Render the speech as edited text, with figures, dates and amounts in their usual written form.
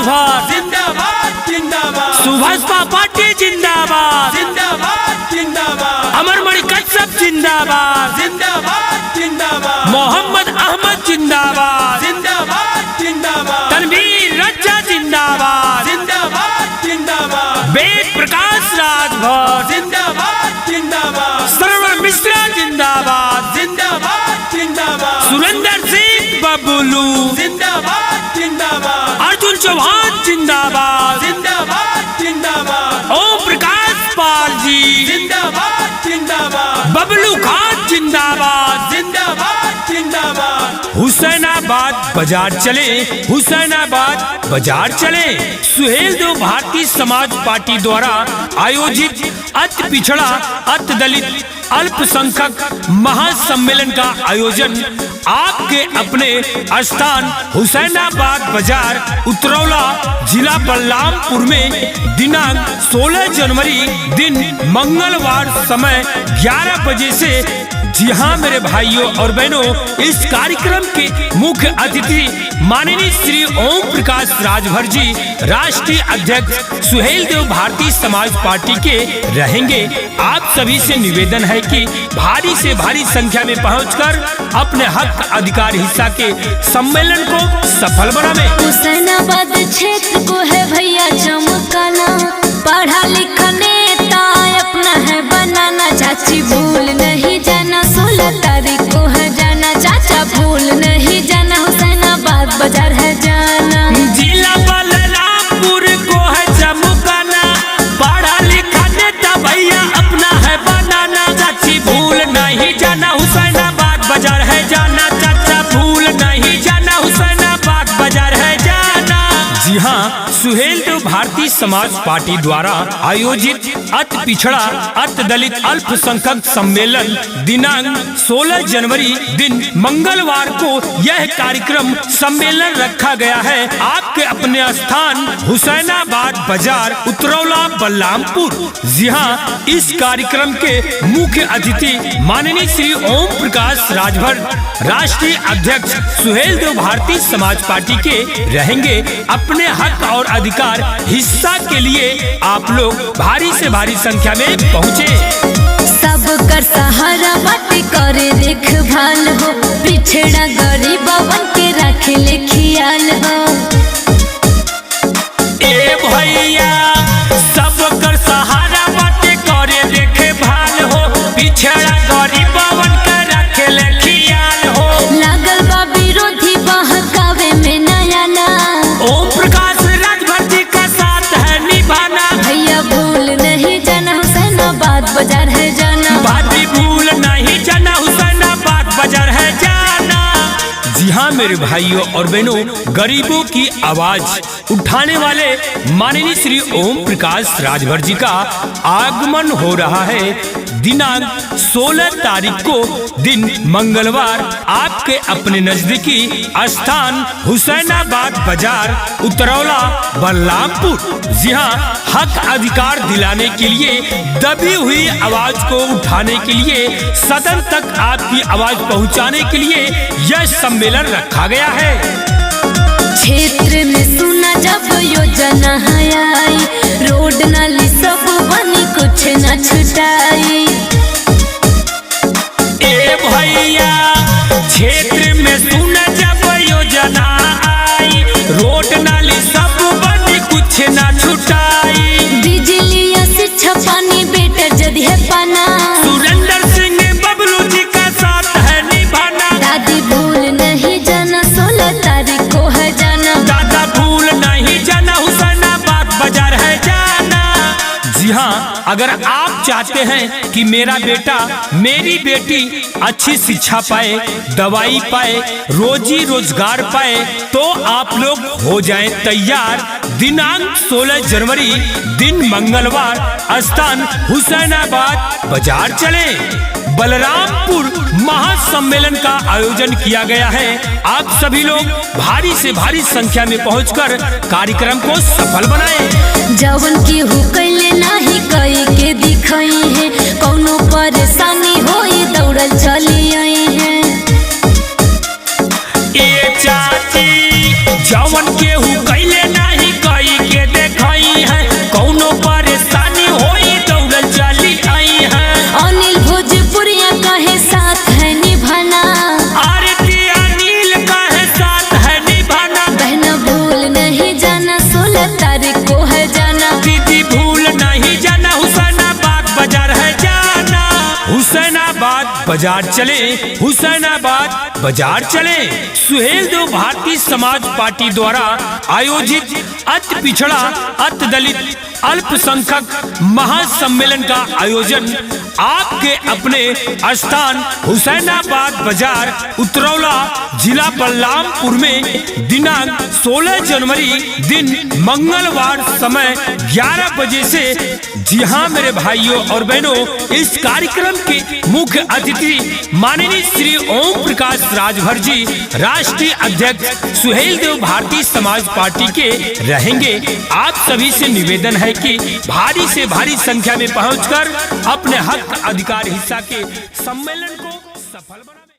राजभर जिंदाबाद जिंदाबाद, सुभाषपा पार्टी जिंदाबाद, जिंदाबाद जिंदाबाद, अमरमणि कश्यप जिंदाबाद, जिंदाबाद जिंदाबाद, मोहम्मद अहमद जिंदाबाद, जिंदाबाद जिंदाबाद, तनवीर रज्जा जिंदाबाद, जिंदाबाद जिंदाबाद, वेद प्रकाश राजभर, जिंदाबाद जिंदाबाद, श्रवण मिश्रा जिंदाबाद, जिंदाबाद जिंदाबाद, सुरेंद्र सिंह बबलू, जिंदाबाद जिंदाबाद, अर्जुन चौहान जिंदाबाद, जिंदाबाद जिंदाबाद, ओम प्रकाश पाल जी, जिंदाबाद जिंदाबाद, बबलू खान जिंदाबाद, जिंदाबाद जिंदाबाद, हुसैनाबाद बाजार चले, हुसैनाबाद बाजार चले। सुहेल देव भारतीय समाज पार्टी द्वारा आयोजित अति पिछड़ा, अति दलित, अल्पसंख्यक महासम्मेलन का आयोजन आपके अपने स्थान हुसैनाबाद बाजार उतरौला जिला बलरामपुर में दिनांक 16 जनवरी दिन मंगलवार समय 11 बजे से। जी हाँ मेरे भाइयों और बहनों, इस कार्यक्रम के मुख्य अतिथि माननीय श्री ओम प्रकाश राजभर जी, राष्ट्रीय अध्यक्ष सुहेल देव भारतीय समाज पार्टी के रहेंगे। आप सभी से निवेदन है कि भारी से भारी संख्या में पहुंचकर अपने हक अधिकार हिस्सा के सम्मेलन को सफल बनावे। हुसैनाबाद क्षेत्र को है भैया चमकाना, पढ़ा लिखा नेता अपना है बनाना। चाची भूल नहीं जाना, 16 तारीख को है जाना। चाचा भूल नहीं जाना, हुसैनाबाद बाजार है जाना। जिला बलरामपुर को है चमकाना, पढ़ा लिखा नेता भैया अपना है बनाना। चाची भूल नहीं जाना, हुसैनाबाद बाजार है जाना। चाचा भूल नहीं जाना, हुसैनाबाद बाजार है जाना। जी हाँ, सुहेल देव भारतीय समाज पार्टी द्वारा आयोजित अति पिछड़ा, अति दलित, अल्पसंख्यक सम्मेलन दिनांक 16 जनवरी दिन मंगलवार को यह कार्यक्रम सम्मेलन रखा गया है आपके अपने स्थान हुसैनाबाद बाजार उतरौला बलरामपुर। जी हाँ, इस कार्यक्रम के मुख्य अतिथि माननीय श्री ओम प्रकाश राजभर, राष्ट्रीय अध्यक्ष सुहेल देव भारतीय समाज पार्टी के रहेंगे। अपने हक और अधिकार हिस्सा के लिए आप लोग भारी से भारी संख्या में पहुँचे। सब कर सहारा बाटे करे देखभाल हो, पिछड़ा गरीबवन के रखे ले ख्याल हो। ए भैया सब कर सहारा बाटे करे देखभाल हो, पिछड़ा गरीबवन के रखे ले ख्याल हो। लागल बा विरोधी बहकावे में नया ना, ओम प्रकाश राजभर जी का साथ है निभाना। भैया भूल नहीं जाना, हुसैनाबाद बाजार है जाना। बाती भूल नहीं जाना, हुसैनाबाद बाजार है जाना। जी हाँ मेरे भाइयों और बहनों, गरीबों की आवाज उठाने वाले माननीय श्री ओम प्रकाश राजभर जी का आगमन हो रहा है दिनांक 16 तारीख को दिन मंगलवार आपके अपने नजदीकी स्थान हुसैनाबाद बाजार उतरौला बलरामपुर। जी हाँ, हक अधिकार दिलाने के लिए, दबी हुई आवाज को उठाने के लिए, सदन तक आपकी आवाज पहुंचाने के लिए यह सम्मेलन रखा गया है। क्षेत्र में सुना जब योजना आई, रोड नाली सब बनी कुछ न छुटाई। ए भैया क्षेत्र में सुना जब योजना आई, रोड नाली सब बनी कुछ न छुटाई। बिजली या शिक्षा पानी बेटा जदी है पाना, सुरेंद्र सिंह बबलू जी का साथ है निभाना। दादी भूल नहीं जाना, 16 तारीख को है जाना। दादा भूल नहीं जाना, हुसैनाबाद बाजार है जाना। जी हाँ, अगर आप चाहते हैं कि मेरा बेटा, मेरी बेटी अच्छी शिक्षा पाए, दवाई पाए, रोजी रोजगार पाए, तो आप लोग हो जाएं तैयार। दिनांक 16 जनवरी दिन मंगलवार, स्थान हुसैनाबाद बाजार चले। बलरामपुर महासम्मेलन का आयोजन किया गया है। आप सभी लोग भारी से भारी संख्या में पहुंचकर कार्यक्रम को सफल बनाएं। जवन की हो कैले नाही कई के दिखाई है, कौनो परेशानी होई दौड़ल चली आई है। ए चाची जवन के हु कैले नाही बाजार चले, हुसैनाबाद बाजार चले। सुहेल देव भारतीय समाज पार्टी द्वारा आयोजित अति पिछड़ा, अति दलित, अल्पसंख्यक महासम्मेलन का आयोजन आपके अपने स्थान हुसैनाबाद बाजार, उतरौला, जिला बलरामपुर में दिनांक 16 जनवरी दिन मंगलवार समय 11 बजे से। जी हाँ मेरे भाइयों और बहनों, इस कार्यक्रम के मुख्य अतिथि माननीय श्री ओम प्रकाश राजभर जी, राष्ट्रीय अध्यक्ष सुहेल देव भारतीय समाज पार्टी के रहेंगे। आप सभी से निवेदन है कि भारी से भारी संख्या में पहुंचकर अपने हक अधिकार हिस्सा के सम्मेलन को सफल बनाएं।